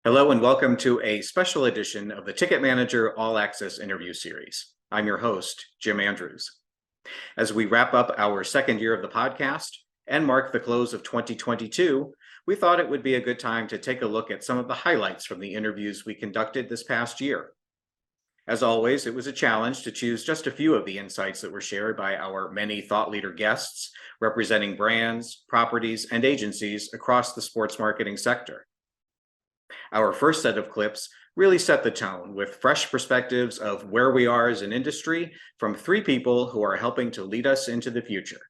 Hello and welcome to a special edition of the Ticket Manager All Access interview series. I'm your host, Jim Andrews. As we wrap up our second year of the podcast and mark the close of 2022, we thought it would be a good time to take a look at some of the highlights from the interviews we conducted this past year. As always, it was a challenge to choose just a few of the insights that were shared by our many thought leader guests representing brands, properties, and agencies across the sports marketing sector. Our first set of clips really set the tone with fresh perspectives of where we are as an industry from three people who are helping to lead us into the future.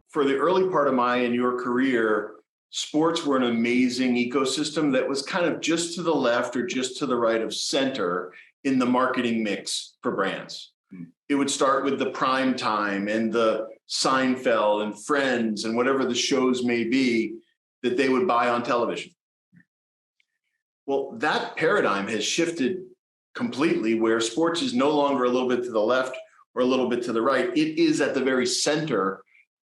For the early part of my and your career, sports were an amazing ecosystem that was kind of just to the left or just to the right of center in the marketing mix for brands. It would start with the prime time and the Seinfeld and Friends and whatever the shows may be that they would buy on television. Well, that paradigm has shifted completely where sports is no longer a little bit to the left or a little bit to the right. It is at the very center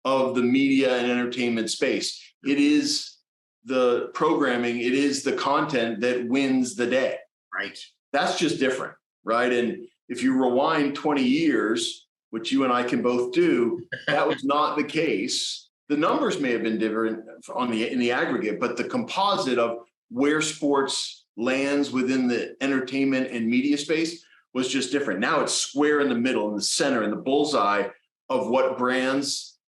of the media and entertainment space. It is the programming, it is the content that wins the day. Right. That's just different, right? And if you rewind 20 years, which you and I can both do, that was not the case. The numbers may have been different in the aggregate, but the composite of where sports lands within the entertainment and media space was just different. Now it's square in the middle, in the center, in the bullseye of what brands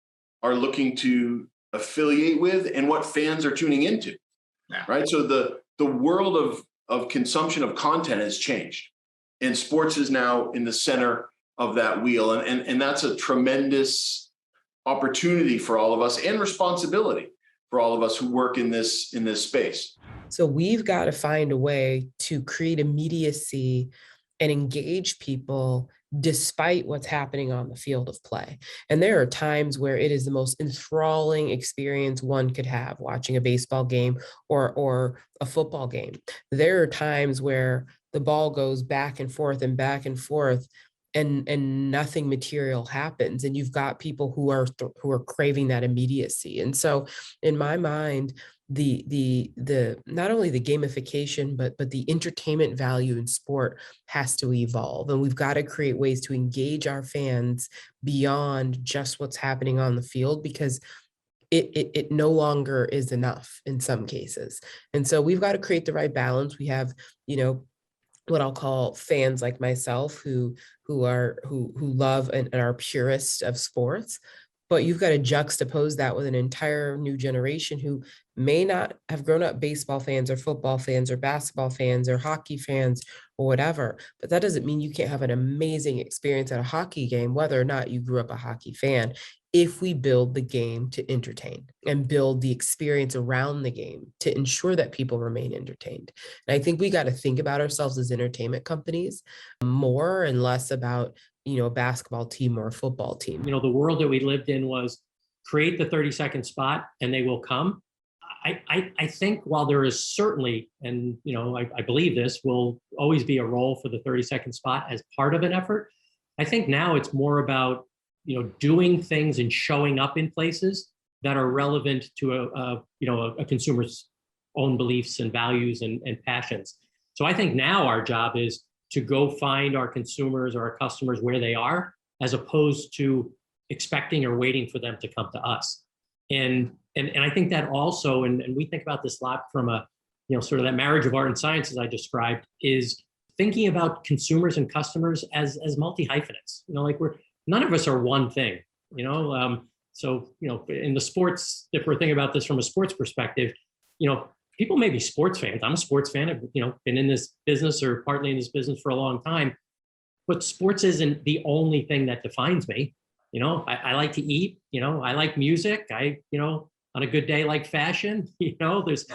are looking to affiliate with and what fans are tuning into, right? So the world of consumption of content has changed, and sports is now in the center of that wheel. And that's a tremendous opportunity for all of us and responsibility for all of us who work in this space. So we've got to find a way to create immediacy and engage people despite what's happening on the field of play. And there are times where it is the most enthralling experience one could have watching a baseball game or a football game. There are times where the ball goes back and forth and nothing material happens. And you've got people who are craving that immediacy. And so in my mind, the not only the gamification, but the entertainment value in sport has to evolve. And we've got to create ways to engage our fans beyond just what's happening on the field, because it no longer is enough in some cases. And so we've got to create the right balance. We have, what I'll call fans like myself who love and are purists of sports. But you've got to juxtapose that with an entire new generation who may not have grown up baseball fans or football fans or basketball fans or hockey fans or whatever. But that doesn't mean you can't have an amazing experience at a hockey game, whether or not you grew up a hockey fan, if we build the game to entertain and build the experience around the game to ensure that people remain entertained. And I think we got to think about ourselves as entertainment companies more and less about a basketball team or a football team. The world that we lived in was create the 30-second spot and they will come. I think while there is certainly, and I believe this, will always be a role for the 30-second spot as part of an effort. I think now it's more about, doing things and showing up in places that are relevant to a consumer's own beliefs and values and passions. So I think now our job is to go find our consumers or our customers where they are, as opposed to expecting or waiting for them to come to us. And I think that also, and we think about this a lot from a, sort of that marriage of art and science, as I described, is thinking about consumers and customers as multi-hyphenates. None of us are one thing, So, in the sports, if we're thinking about this from a sports perspective, people may be sports fans. I'm a sports fan. I've, been in this business or partly in this business for a long time, but sports isn't the only thing that defines me. I like to eat, I like music. On a good day, like fashion, there's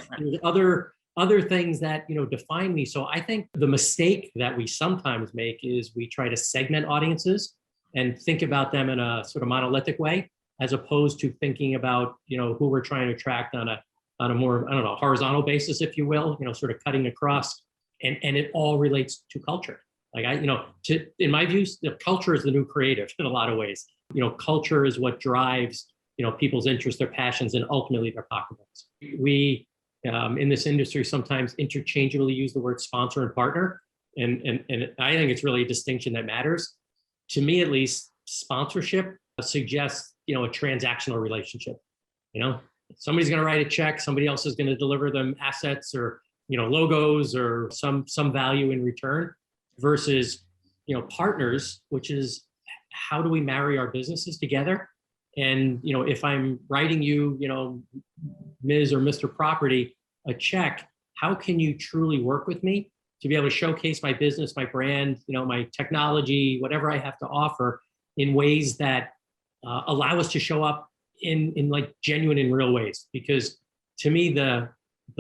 other things that, define me. So I think the mistake that we sometimes make is we try to segment audiences and think about them in a sort of monolithic way, as opposed to thinking about, who we're trying to attract on a more, horizontal basis, if you will, sort of cutting across, and it all relates to culture. In my views, the culture is the new creative in a lot of ways. Culture is what drives, people's interests, their passions, and ultimately their pocketbooks. We in this industry sometimes interchangeably use the word sponsor and partner. And I think it's really a distinction that matters. To me, at least, sponsorship suggests, a transactional relationship. Somebody's going to write a check, somebody else is going to deliver them assets or, logos or some value in return, versus, partners, which is how do we marry our businesses together? And, if I'm writing you, Ms. or Mr. Property, a check, how can you truly work with me to be able to showcase my business, my brand, my technology, whatever I have to offer in ways that allow us to show up in like genuine and real ways? Because to me, the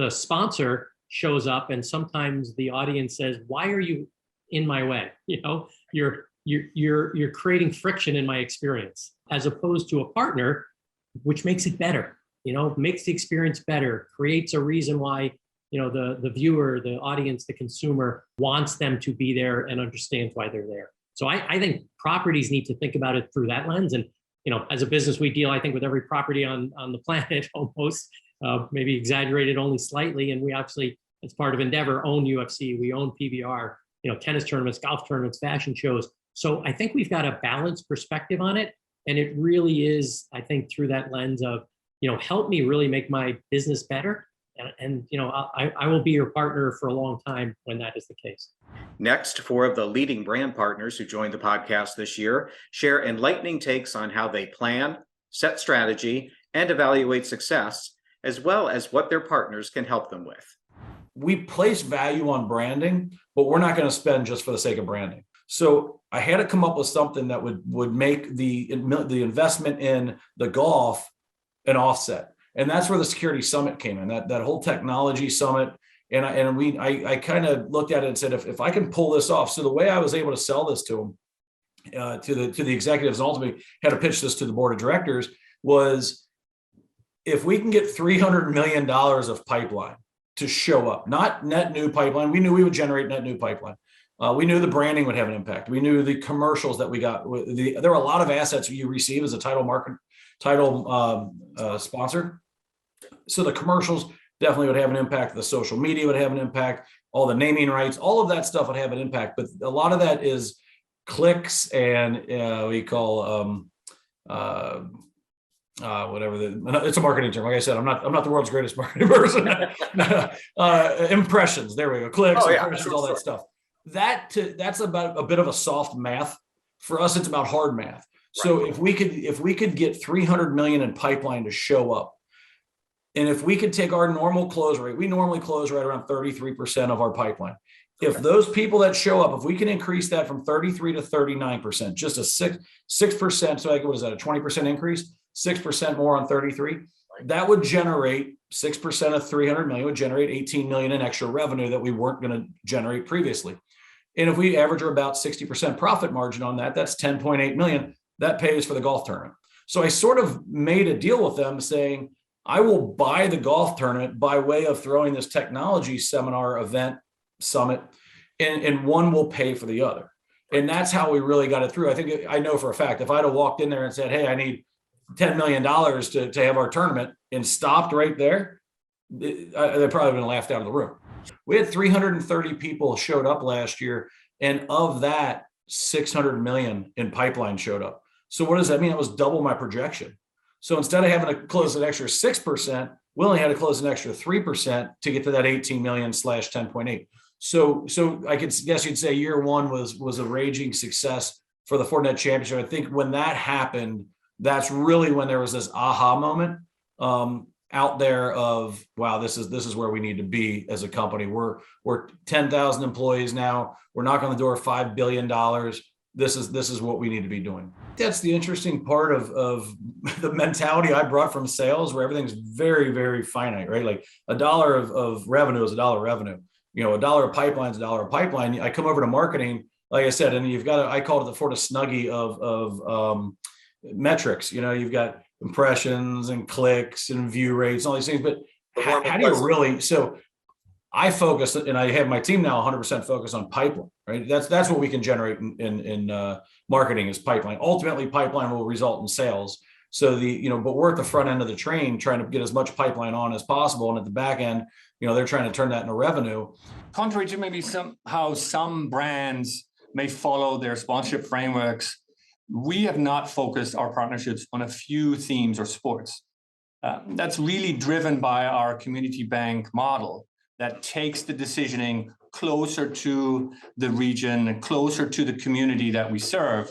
sponsor shows up and sometimes the audience says, why are you in my way? You're creating friction in my experience, as opposed to a partner, which makes it better, makes the experience better, creates a reason why, the viewer, the audience, the consumer wants them to be there and understands why they're there. So I think properties need to think about it through that lens. And, as a business, we deal, I think, with every property on the planet almost, maybe exaggerated only slightly. And we obviously, as part of Endeavor, own UFC, we own PBR, tennis tournaments, golf tournaments, fashion shows. So I think we've got a balanced perspective on it. And it really is, I think, through that lens of, help me really make my business better. And I will be your partner for a long time when that is the case. Next, four of the leading brand partners who joined the podcast this year share enlightening takes on how they plan, set strategy, and evaluate success, as well as what their partners can help them with. We place value on branding, but we're not going to spend just for the sake of branding. So I had to come up with something that would make the investment in the golf an offset. And that's where the Security Summit came in, that whole technology summit. And I kind of looked at it and said, if I can pull this off. So the way I was able to sell this to them, to the executives, and ultimately had to pitch this to the board of directors, was if we can get $300 million of pipeline to show up, not net new pipeline. We knew we would generate net new pipeline. We knew the branding would have an impact. We knew the commercials that we got. There were a lot of assets you receive as a title sponsor. So the commercials definitely would have an impact. The social media would have an impact. All the naming rights, all of that stuff would have an impact. But a lot of that is clicks and we call whatever it's a marketing term. Like I said, I'm not the world's greatest marketing person. Impressions. There we go. Clicks, impressions, all that stuff. That's about a bit of a soft math. For us, it's about hard math. So right. if we could get 300 million in pipeline to show up, and if we could take our normal close rate, we normally close right around 33% of our pipeline. If those people that show up, if we can increase that from 33 to 39%, just a 6%, so what is that, a 20% increase, 6% more on 33, that would generate 6% of 300 million would generate 18 million in extra revenue that we weren't going to generate previously. And if we average about 60% profit margin on that, that's 10.8 million. That pays for the golf tournament. So I sort of made a deal with them saying, I will buy the golf tournament by way of throwing this technology seminar event summit, and one will pay for the other. And that's how we really got it through. I know for a fact, if I'd have walked in there and said, hey, I need $10 million to have our tournament, and stopped right there, they probably would have laughed out of the room. We had 330 people showed up last year. And of that, 600 million in pipeline showed up. So what does that mean? It was double my projection. So instead of having to close an extra 6%, we only had to close an extra 3% to get to that 18 million / 10.8. So I guess you'd say year one was a raging success for the Fortinet Championship. I think when that happened, that's really when there was this aha moment out there of, wow, this is where we need to be as a company. We're 10,000 employees now. We're knocking on the door $5 billion. This is what we need to be doing. That's the interesting part of the mentality I brought from sales, where everything's very, very finite, right? Like $1 of revenue is $1 of revenue. $1 of pipeline is $1 of pipeline. I come over to marketing, like I said, and you've got I call it the FortiSnuggie of metrics. You've got impressions and clicks and view rates, all these things. But how do you really? So I focus, and I have my team now 100% focused on pipeline, right? That's what we can generate in marketing is pipeline. Ultimately, pipeline will result in sales. So but we're at the front end of the train trying to get as much pipeline on as possible. And at the back end, they're trying to turn that into revenue. Contrary to maybe somehow some brands may follow their sponsorship frameworks, we have not focused our partnerships on a few themes or sports. That's really driven by our community bank model that takes the decisioning closer to the region and closer to the community that we serve.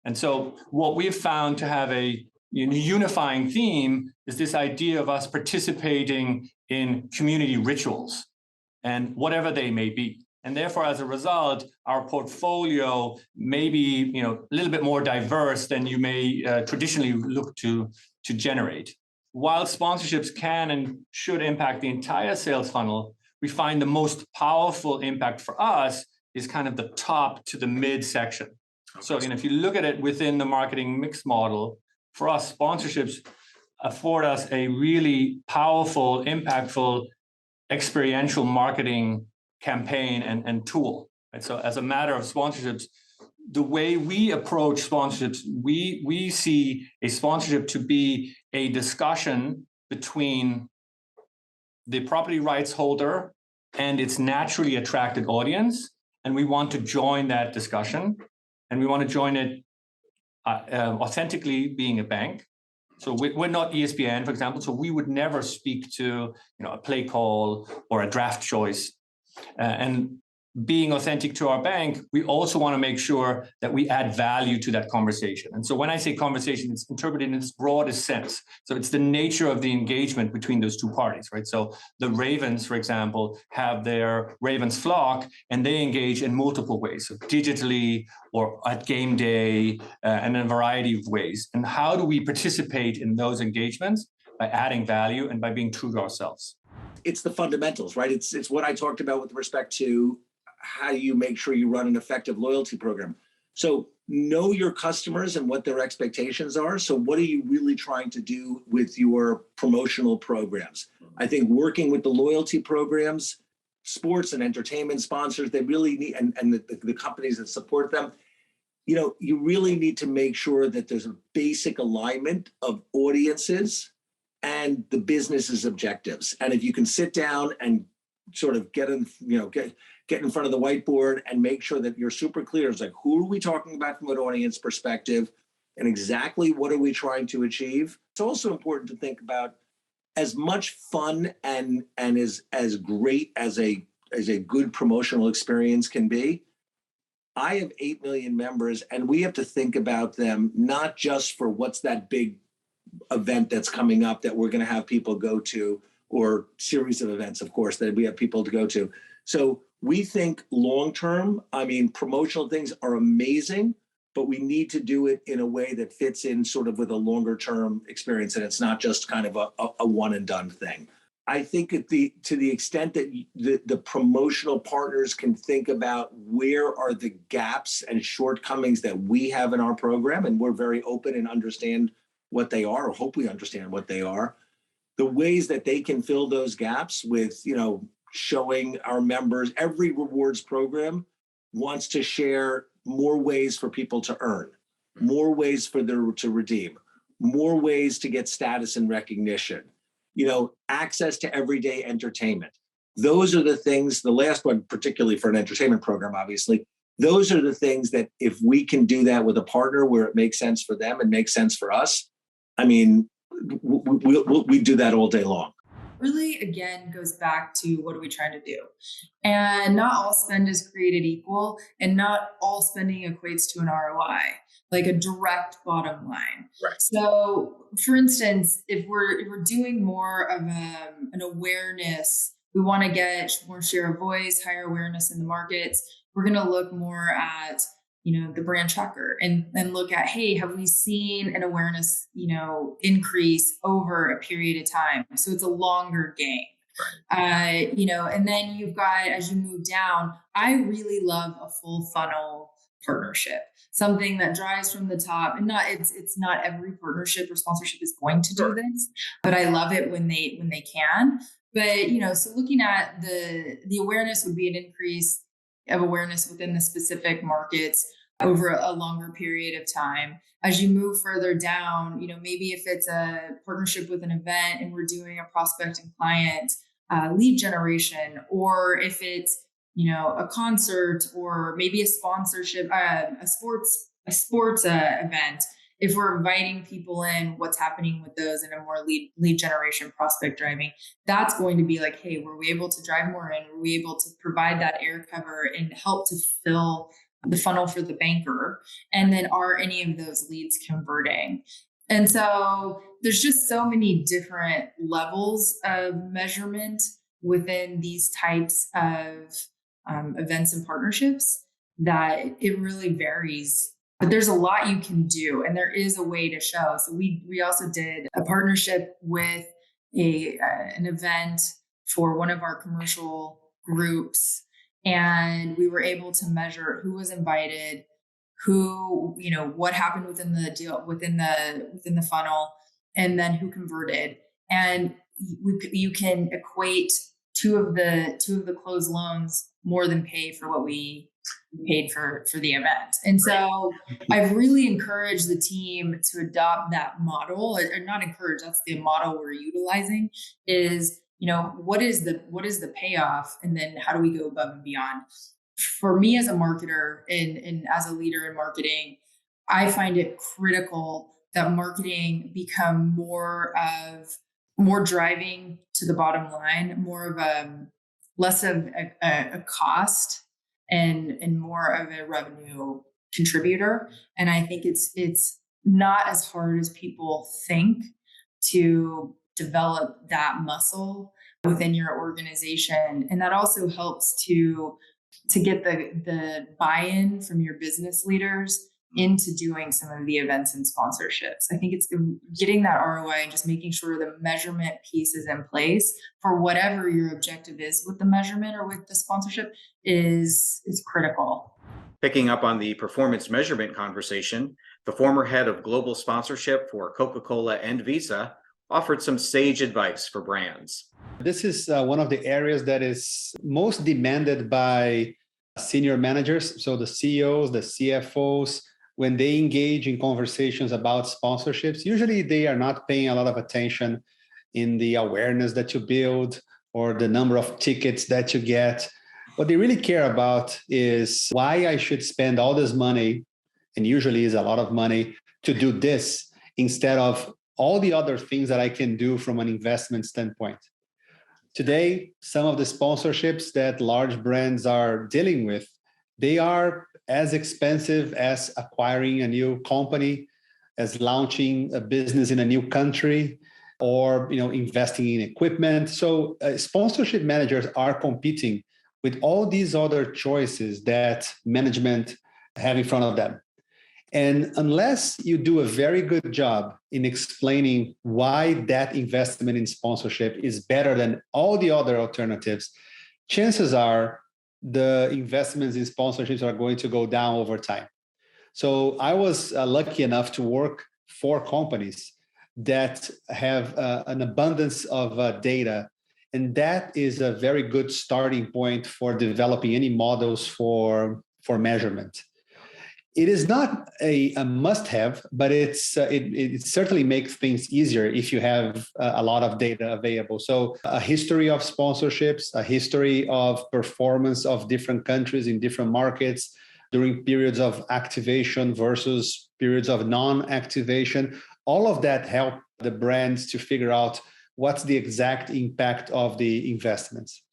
And so what we've found to have a unifying theme is this idea of us participating in community rituals and whatever they may be. And therefore, as a result, our portfolio may be a little bit more diverse than you may traditionally look to generate. While sponsorships can and should impact the entire sales funnel, we find the most powerful impact for us is kind of the top to the mid section. So if you look at it within the marketing mix model, for us, sponsorships afford us a really powerful, impactful, experiential marketing campaign and tool. Right? So as a matter of sponsorships, the way we approach sponsorships, we see a sponsorship to be a discussion between the property rights holder and its naturally attracted audience. And we want to join that discussion. And we want to join it authentically being a bank. So we're not ESPN, for example, so we would never speak to a play call or a draft choice. And being authentic to our bank, we also want to make sure that we add value to that conversation. And so when I say conversation, it's interpreted in its broadest sense. So it's the nature of the engagement between those two parties, right? So the Ravens, for example, have their Ravens flock, and they engage in multiple ways, so digitally or at game day, and in a variety of ways. And how do we participate in those engagements? By adding value and by being true to ourselves. It's the fundamentals, right? It's what I talked about with respect to how you make sure you run an effective loyalty program. So know your customers and what their expectations are. So what are you really trying to do with your promotional programs? I think working with the loyalty programs, sports and entertainment sponsors, they really need, and the companies that support them, you really need to make sure that there's a basic alignment of audiences and the business's objectives. And if you can sit down and sort of get in front of the whiteboard and make sure that you're super clear. It's like, who are we talking about from an audience perspective and exactly what are we trying to achieve? It's also important to think about as much fun and as great as a good promotional experience can be. I have 8 million members and we have to think about them, not just for what's that big event that's coming up that we're going to have people go to, or series of events, of course, that we have people to go to. So we think long-term, promotional things are amazing, but we need to do it in a way that fits in sort of with a longer-term experience. And it's not just kind of a one and done thing. I think to the extent that the promotional partners can think about where are the gaps and shortcomings that we have in our program, and we're very open and understand what they are, or hope we understand what they are, the ways that they can fill those gaps with, showing our members. Every rewards program wants to share more ways for people to earn, more ways for them to redeem, more ways to get status and recognition, access to everyday entertainment. Those are the things, the last one, particularly for an entertainment program, obviously, those are the things that if we can do that with a partner where it makes sense for them and makes sense for us, we do that all day long. Really, again, goes back to what are we trying to do? And not all spend is created equal, and not all spending equates to an ROI, like a direct bottom line. Right. So, for instance, if we're doing more of an awareness, we want to get more share of voice, higher awareness in the markets. We're going to look more at the brand tracker and look at, hey, have we seen an awareness, increase over a period of time? So it's a longer game. Right. And then you've got, as you move down, I really love a full funnel partnership, something that drives from the top, and it's not every partnership or sponsorship is going to do this, but I love it when they can. But, so looking at the awareness would be an increase of awareness within the specific markets. over a longer period of time. As you move further down, maybe if it's a partnership with an event and we're doing a prospect and client lead generation, or if it's, a concert, or maybe a sponsorship, a sports event. If we're inviting people in, what's happening with those in a more lead generation prospect driving, that's going to be like, hey, were we able to drive more in? Were we able to provide that air cover and help to fill the funnel for the banker? And then are any of those leads converting? And so there's just so many different levels of measurement within these types of events and partnerships that it really varies. But there's a lot you can do, and there is a way to show. So we also did a partnership with an event for one of our commercial groups, and we were able to measure who was invited, who, what happened within the deal, within the funnel, and then who converted. And you can equate two of the closed loans more than pay for what we paid for the event. And so I've really encouraged the team to adopt that model, or not encourage, that's the model we're utilizing, is, what is the payoff? And then how do we go above and beyond? For me as a marketer and as a leader in marketing, I find it critical that marketing become more driving to the bottom line, more of less of a cost and more of a revenue contributor. And I think it's not as hard as people think to develop that muscle within your organization. And that also helps to get the buy-in from your business leaders into doing some of the events and sponsorships. I think it's getting that ROI and just making sure the measurement piece is in place for whatever your objective is with the measurement or with the sponsorship is critical. Picking up on the performance measurement conversation, the former head of global sponsorship for Coca-Cola and Visa offered some sage advice for brands. This is one of the areas that is most demanded by senior managers. So the CEOs, the CFOs, when they engage in conversations about sponsorships, usually they are not paying a lot of attention in the awareness that you build or the number of tickets that you get. What they really care about is why I should spend all this money, and usually is a lot of money, to do this instead of all the other things that I can do from an investment standpoint. Today, some of the sponsorships that large brands are dealing with, they are as expensive as acquiring a new company, as launching a business in a new country, or investing in equipment. So sponsorship managers are competing with all these other choices that management have in front of them. And unless you do a very good job in explaining why that investment in sponsorship is better than all the other alternatives, chances are the investments in sponsorships are going to go down over time. So I was lucky enough to work for companies that have an abundance of data. And that is a very good starting point for developing any models for measurement. It is not a must-have, but it certainly makes things easier if you have a lot of data available. So a history of sponsorships, a history of performance of different countries in different markets during periods of activation versus periods of non-activation, all of that help the brands to figure out what's the exact impact of the investments.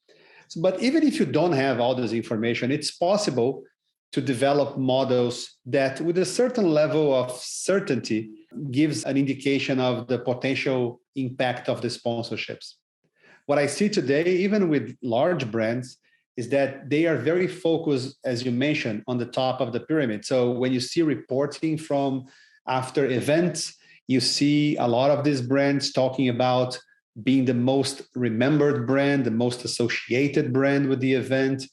But even if you don't have all this information, it's possible to develop models that with a certain level of certainty gives an indication of the potential impact of the sponsorships. What I see today, even with large brands, is that they are very focused, as you mentioned, on the top of the pyramid. So when you see reporting from after events, you see a lot of these brands talking about being the most remembered brand, the most associated brand with the event,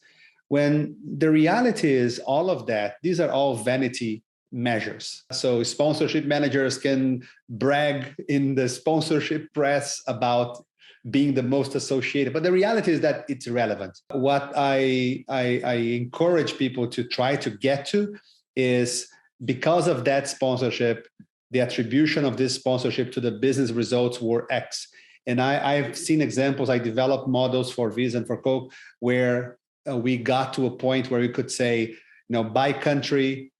when the reality is all of that, these are all vanity measures. So sponsorship managers can brag in the sponsorship press about being the most associated, but the reality is that it's irrelevant. What I encourage people to try to get to is because of that sponsorship, the attribution of this sponsorship to the business results were X. And I've seen examples. I developed models for Visa and for Coke where we got to a point where we could say, by country,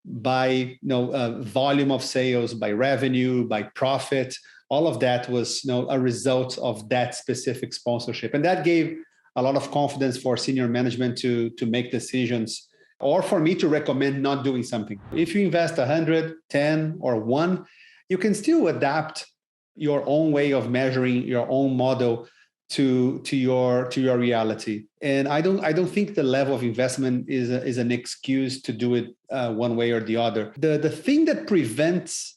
by volume of sales, by revenue, by profit, all of that was a result of that specific sponsorship. And that gave a lot of confidence for senior management to make decisions, or for me to recommend not doing something. If you invest 100, 10, or 1, you can still adapt your own way of measuring your own model to your reality. And I don't think the level of investment is an excuse to do it one way or the other. The thing that prevents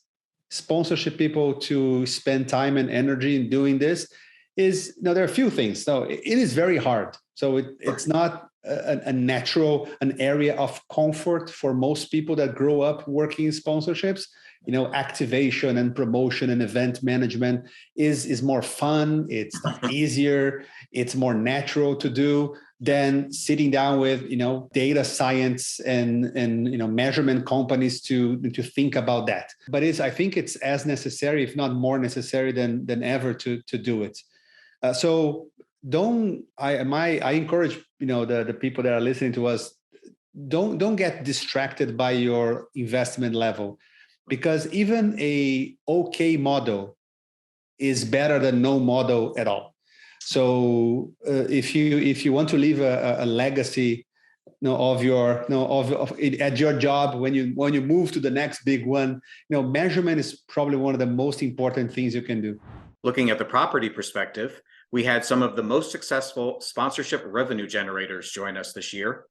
sponsorship people to spend time and energy in doing this is, there are a few things. So it is very hard. So it's not an area of comfort for most people that grow up working in sponsorships. Activation and promotion and event management is more fun. It's easier. It's more natural to do than sitting down with, data science and measurement companies to think about that. But I think it's as necessary, if not more necessary than ever to do it. So I encourage, the people that are listening to us, don't get distracted by your investment level, because even a okay model is better than no model at all. So if you want to leave a legacy, of your at your job, when you move to the next big one, measurement is probably one of the most important things you can do. Looking at the property perspective, we had some of the most successful sponsorship revenue generators join us this year.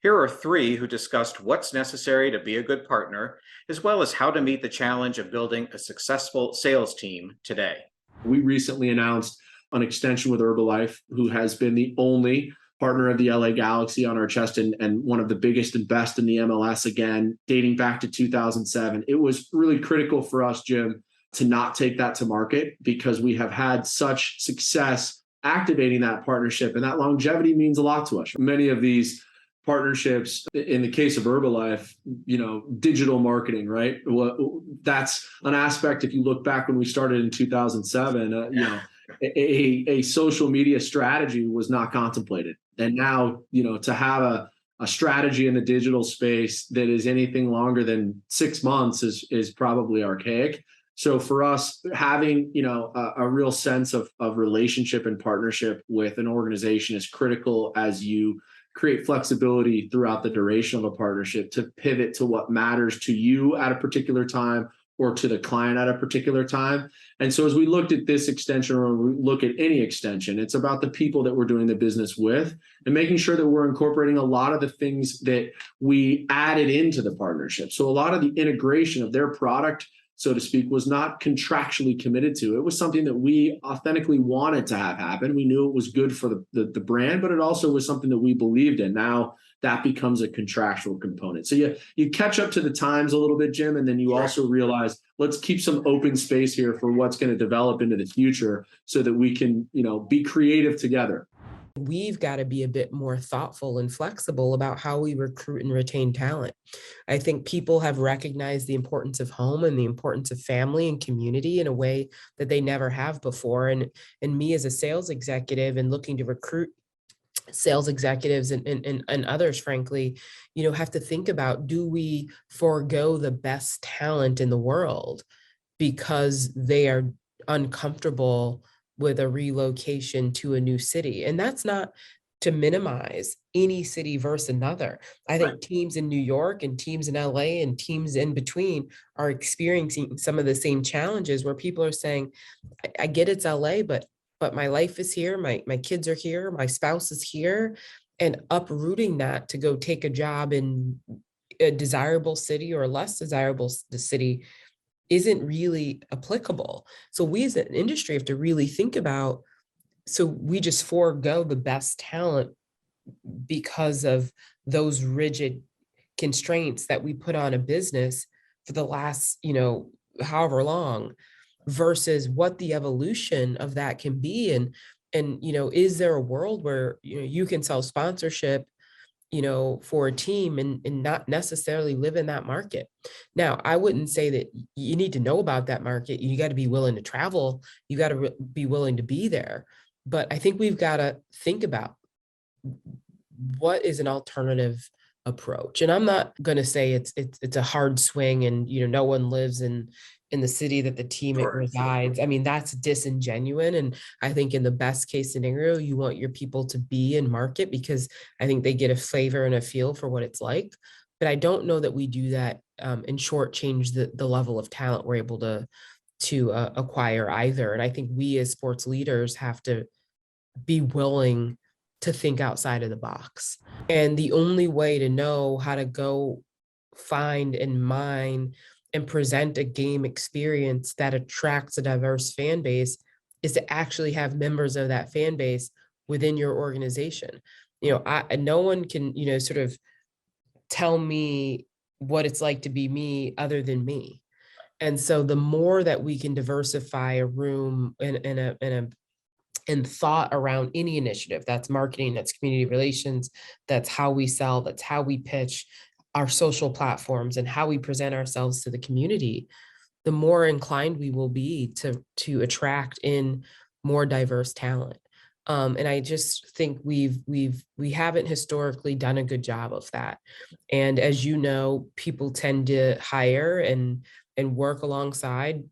Here are 3 who discussed what's necessary to be a good partner, as well as how to meet the challenge of building a successful sales team today. We recently announced an extension with Herbalife, who has been the only partner of the LA Galaxy on our chest and one of the biggest and best in the MLS, again, dating back to 2007. It was really critical for us, Jim, to not take that to market, because we have had such success activating that partnership, and that longevity means a lot to us. Many of these partnerships, in the case of Herbalife, digital marketing, right? Well, that's an aspect. If you look back when we started in 2007, a social media strategy was not contemplated. And now, to have a strategy in the digital space that is anything longer than 6 months is probably archaic. So for us, having, a real sense of relationship and partnership with an organization is critical as you create flexibility throughout the duration of a partnership to pivot to what matters to you at a particular time or to the client at a particular time. And so as we looked at this extension, or we look at any extension, it's about the people that we're doing the business with and making sure that we're incorporating a lot of the things that we added into the partnership. So a lot of the integration of their product, so to speak, was not contractually committed to. It was something that we authentically wanted to have happen. We knew it was good for the brand, but it also was something that we believed in. Now that becomes a contractual component. So you catch up to the times a little bit, Jim, and then you also realize, let's keep some open space here for what's going to develop into the future so that we can, be creative together. We've got to be a bit more thoughtful and flexible about how we recruit and retain talent. I think people have recognized the importance of home and the importance of family and community in a way that they never have before. And me as a sales executive and looking to recruit sales executives and others, frankly, have to think about, do we forego the best talent in the world because they are uncomfortable with a relocation to a new city? And that's not to minimize any city versus another. I think teams in New York and teams in LA and teams in between are experiencing some of the same challenges where people are saying, I get it's LA, but my life is here, my kids are here, my spouse is here, and uprooting that to go take a job in a desirable city or a less desirable city isn't really applicable. So we as an industry have to really think about, so we just forego the best talent because of those rigid constraints that we put on a business for the last, however long, versus what the evolution of that can be. And is there a world where, you can sell sponsorship, for a team and not necessarily live in that market. Now, I wouldn't say that you need to know about that market. You got to be willing to travel. You got to be willing to be there. But I think we've got to think about what is an alternative approach. And I'm not going to say it's a hard swing and, no one lives in the city that the team resides. I mean, that's disingenuous. And I think in the best case scenario, you want your people to be in market because I think they get a flavor and a feel for what it's like. But I don't know that we do that and shortchange the level of talent we're able to acquire either. And I think we as sports leaders have to be willing to think outside of the box. And the only way to know how to go find and mine and present a game experience that attracts a diverse fan base is to actually have members of that fan base within your organization. No one can, sort of tell me what it's like to be me other than me. And so the more that we can diversify a room and thought around any initiative, that's marketing, that's community relations, that's how we sell, that's how we pitch, our social platforms and how we present ourselves to the community, the more inclined we will be to attract in more diverse talent. And I just think we haven't historically done a good job of that. And as you know, people tend to hire and work alongside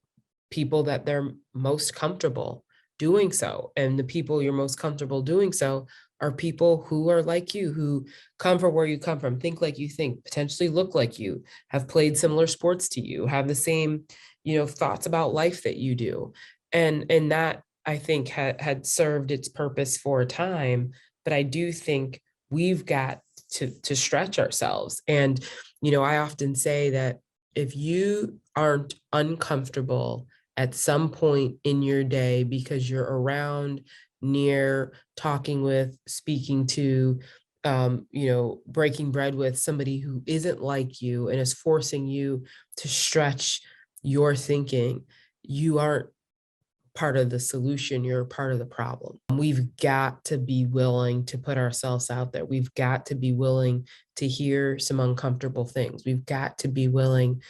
people that they're most comfortable doing so. And the people you're most comfortable doing so are people who are like you, who come from where you come from, think like you think, potentially look like you, have played similar sports to you, have the same, thoughts about life that you do. And that I think had served its purpose for a time, but I do think we've got to stretch ourselves. And, I often say that if you aren't uncomfortable at some point in your day because you're around, near, talking with, speaking to, breaking bread with somebody who isn't like you and is forcing you to stretch your thinking, you aren't part of the solution, you're part of the problem. We've got to be willing to put ourselves out there. We've got to be willing to hear some uncomfortable things. We've got to be willing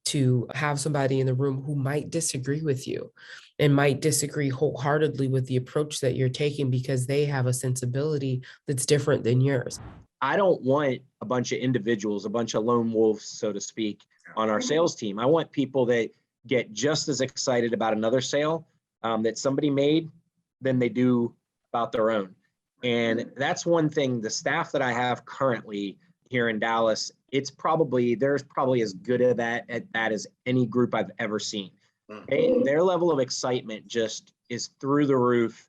to have somebody in the room who might disagree with you and might disagree wholeheartedly with the approach that you're taking because they have a sensibility that's different than yours. I don't want a bunch of individuals, a bunch of lone wolves, so to speak, on our sales team. I want people that get just as excited about another sale that somebody made than they do about their own. And that's one thing, the staff that I have currently here in Dallas, there's probably as good at that as any group I've ever seen. Their level of excitement just is through the roof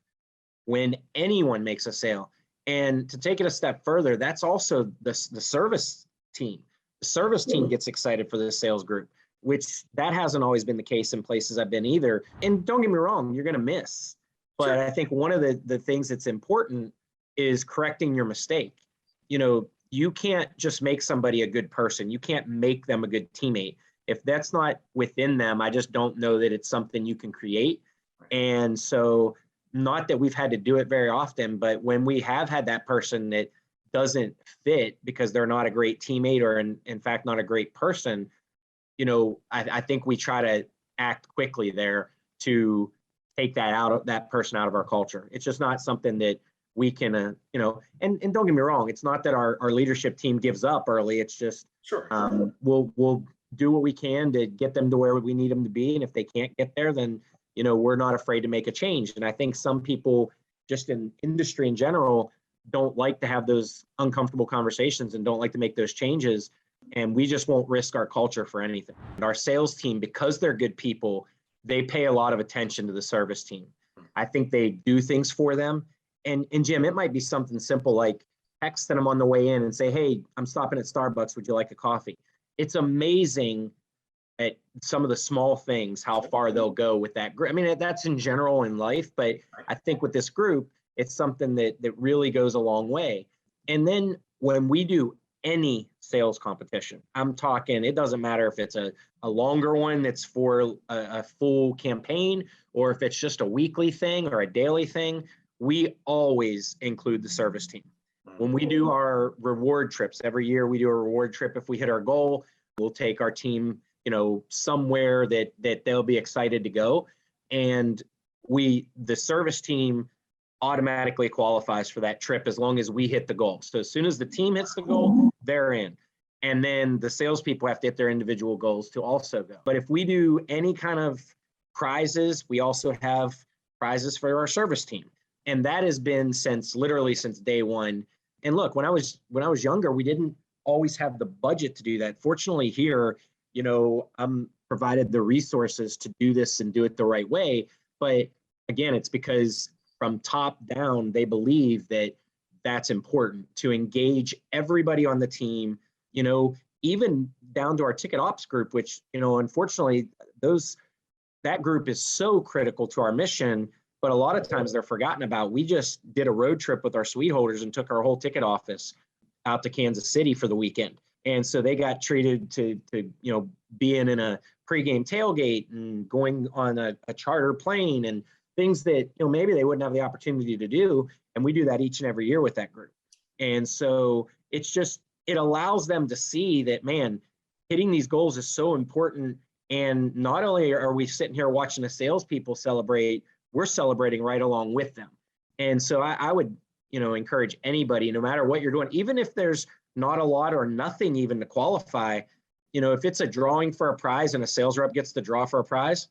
when anyone makes a sale. And to take it a step further, that's also the service team. The service team gets excited for the sales group, which that hasn't always been the case in places I've been either. And don't get me wrong, you're going to miss. But I think one of the things that's important is correcting your mistake. You can't just make somebody a good person. You can't make them a good teammate. If that's not within them, I just don't know that it's something you can create. And so, not that we've had to do it very often, but when we have had that person that doesn't fit because they're not a great teammate or in fact, not a great person, I think we try to act quickly there to take that person out of our culture. It's just not something that we can, and don't get me wrong, it's not that our leadership team gives up early. It's just, we'll do what we can to get them to where we need them to be. And if they can't get there, then, we're not afraid to make a change. And I think some people just in industry in general don't like to have those uncomfortable conversations and don't like to make those changes. And we just won't risk our culture for anything. And our sales team, because they're good people, they pay a lot of attention to the service team. I think they do things for them. And Jim, it might be something simple like texting them on the way in and say, hey, I'm stopping at Starbucks. Would you like a coffee? It's amazing at some of the small things, how far they'll go with that group. I mean, that's in general in life, but I think with this group, it's something that really goes a long way. And then when we do any sales competition, I'm talking, it doesn't matter if it's a longer one that's for a full campaign, or if it's just a weekly thing or a daily thing, we always include the service team. When we do our reward trips, every year we do a reward trip. If we hit our goal, we'll take our team, somewhere that they'll be excited to go. And the service team automatically qualifies for that trip as long as we hit the goal. So as soon as the team hits the goal, they're in. And then the salespeople have to hit their individual goals to also go. But if we do any kind of prizes, we also have prizes for our service team. And that has been literally since day one. And look, when I was younger, we didn't always have the budget to do that. Fortunately here, I'm provided the resources to do this and do it the right way. But again, it's because from top down, they believe that that's important to engage everybody on the team, even down to our ticket ops group, which, unfortunately, that group is so critical to our mission, but a lot of times they're forgotten about. We just did a road trip with our suite holders and took our whole ticket office out to Kansas City for the weekend. And so they got treated to being in a pregame tailgate and going on a charter plane and things that, maybe they wouldn't have the opportunity to do. And we do that each and every year with that group. And so it allows them to see that, man, hitting these goals is so important. And not only are we sitting here watching the salespeople celebrate, we're celebrating right along with them. And so I would, encourage anybody, no matter what you're doing, even if there's not a lot or nothing even to qualify, if it's a drawing for a prize and a sales rep gets the draw for a prize,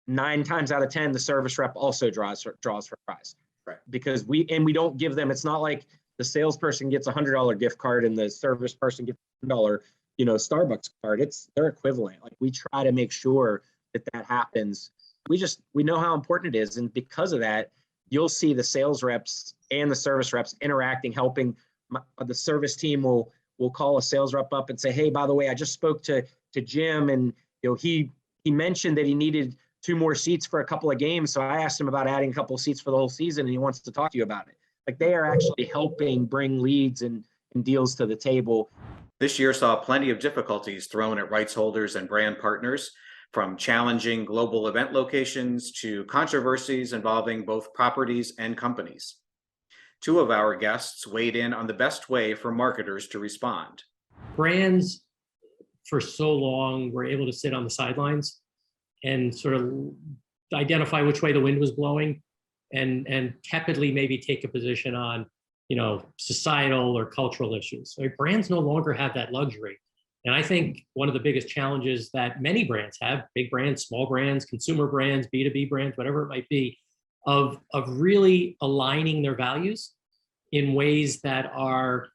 9 times out of 10, the service rep also draws for a prize. Right. Because we don't give them, it's not like the salesperson gets a $100 gift card and the service person gets a $100, Starbucks card. It's their equivalent. Like, we try to make sure that happens. We know how important it is. And because of that, you'll see the sales reps and the service reps interacting, helping. The service team will call a sales rep up and say, hey, by the way, I just spoke to Jim, and he mentioned that he needed 2 more seats for a couple of games. So I asked him about adding a couple of seats for the whole season, and he wants to talk to you about it. Like, they are actually helping bring leads and deals to the table. This year saw plenty of difficulties thrown at rights holders and brand partners, from challenging global event locations to controversies involving both properties and companies. 2 of our guests weighed in on the best way for marketers to respond. Brands for so long were able to sit on the sidelines and sort of identify which way the wind was blowing and tepidly maybe take a position on, societal or cultural issues. So brands no longer have that luxury. And I think one of the biggest challenges that many brands have, big brands, small brands, consumer brands, B2B brands, whatever it might be, of really aligning their values in ways that are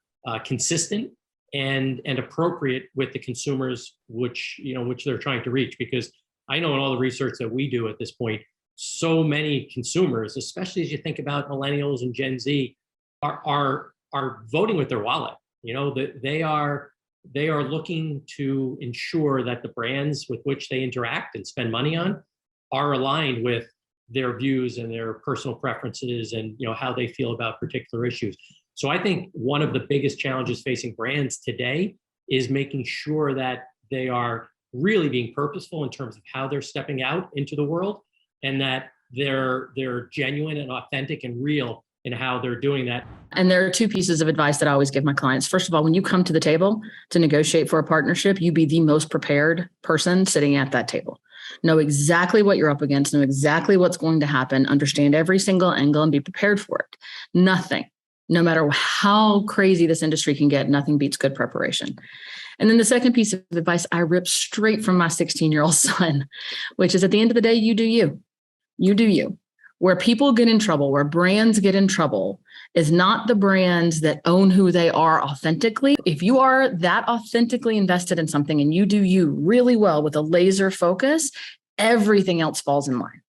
consistent and appropriate with the consumers which they're trying to reach. Because I know in all the research that we do at this point, so many consumers, especially as you think about millennials and Gen Z, are voting with their wallet. That they are looking to ensure that the brands with which they interact and spend money on are aligned with their views and their personal preferences and how they feel about particular issues. So I think one of the biggest challenges facing brands today is making sure that they are really being purposeful in terms of how they're stepping out into the world, and that they're genuine and authentic and real in how they're doing that. And there are 2 pieces of advice that I always give my clients. First of all, when you come to the table to negotiate for a partnership, you be the most prepared person sitting at that table. Know exactly what you're up against, know exactly what's going to happen, understand every single angle, and be prepared for it. Nothing, no matter how crazy this industry can get, nothing beats good preparation. And then the second piece of advice I ripped straight from my 16-year-old son, which is, at the end of the day, you do you. You do you. Where people get in trouble, where brands get in trouble, is not the brands that own who they are authentically. If you are that authentically invested in something and you do you really well with a laser focus, everything else falls in line.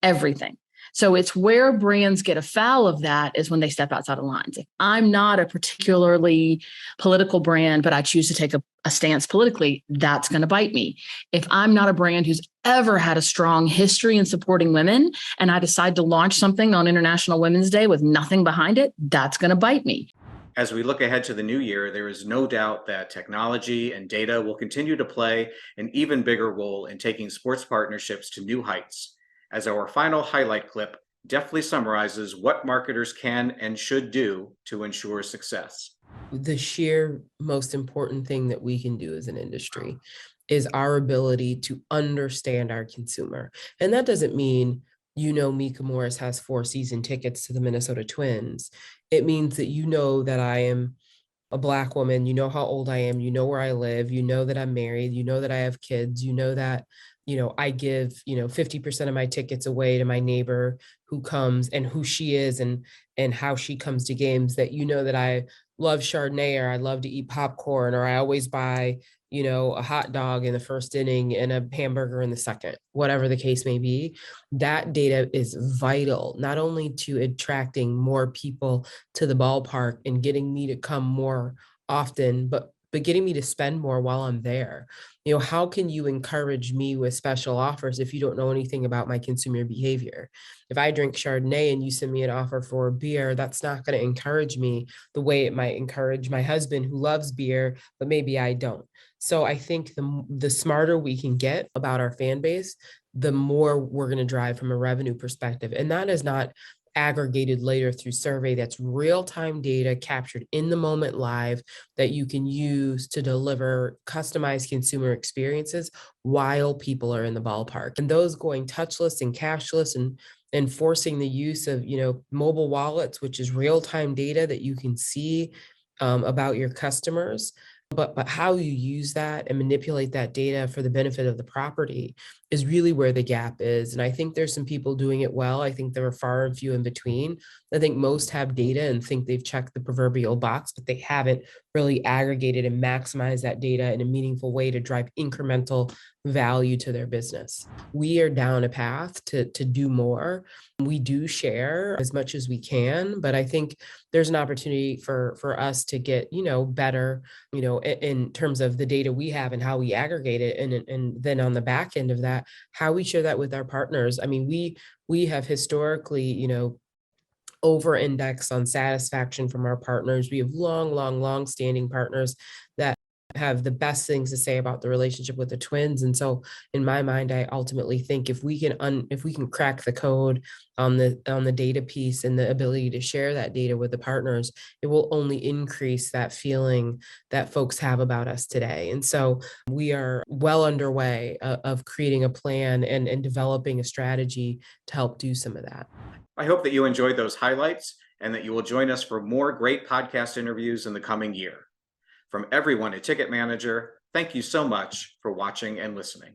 Everything. So it's where brands get afoul of that is when they step outside of lines. If I'm not a particularly political brand, but I choose to take a stance politically, that's going to bite me. If I'm not a brand who's ever had a strong history in supporting women, and I decide to launch something on International Women's Day with nothing behind it, that's going to bite me. As we look ahead to the new year, there is no doubt that technology and data will continue to play an even bigger role in taking sports partnerships to new heights. As our final highlight clip, deftly summarizes what marketers can and should do to ensure success. The sheer most important thing that we can do as an industry is our ability to understand our consumer. And that doesn't mean, Mika Morris has 4 season tickets to the Minnesota Twins. It means that that I am a Black woman, how old I am, where I live, that I'm married, that I have kids, that, I give, 50% of my tickets away to my neighbor who comes and who she is and how she comes to games, that, that I love Chardonnay, or I love to eat popcorn, or I always buy, a hot dog in the first inning and a hamburger in the second, whatever the case may be. That data is vital, not only to attracting more people to the ballpark and getting me to come more often, but getting me to spend more while I'm there. How can you encourage me with special offers if you don't know anything about my consumer behavior? If I drink Chardonnay and you send me an offer for a beer, that's not going to encourage me the way it might encourage my husband who loves beer, but maybe I don't. So I think the smarter we can get about our fan base, the more we're going to drive from a revenue perspective. And that is not aggregated later through survey. That's real-time data captured in the moment live that you can use to deliver customized consumer experiences while people are in the ballpark. And those going touchless and cashless and enforcing the use of, mobile wallets, which is real-time data that you can see about your customers. But how you use that and manipulate that data for the benefit of the property is really where the gap is. And I think there's some people doing it well. I think there are far and few in between. I think most have data and think they've checked the proverbial box, but they haven't really aggregated and maximized that data in a meaningful way to drive incremental value to their business. We are down a path to do more. We do share as much as we can, but I think there's an opportunity for us to get, better, in terms of the data we have and how we aggregate it. And then on the back end of that, how we share that with our partners. I mean, we have historically, over-indexed on satisfaction from our partners. We have long standing partners that have the best things to say about the relationship with the Twins. And so in my mind, I ultimately think if we can crack the code on the data piece and the ability to share that data with the partners, it will only increase that feeling that folks have about us today. And so we are well underway of creating a plan and developing a strategy to help do some of that. I hope that you enjoyed those highlights and that you will join us for more great podcast interviews in the coming year. From everyone at Ticket Manager, thank you so much for watching and listening.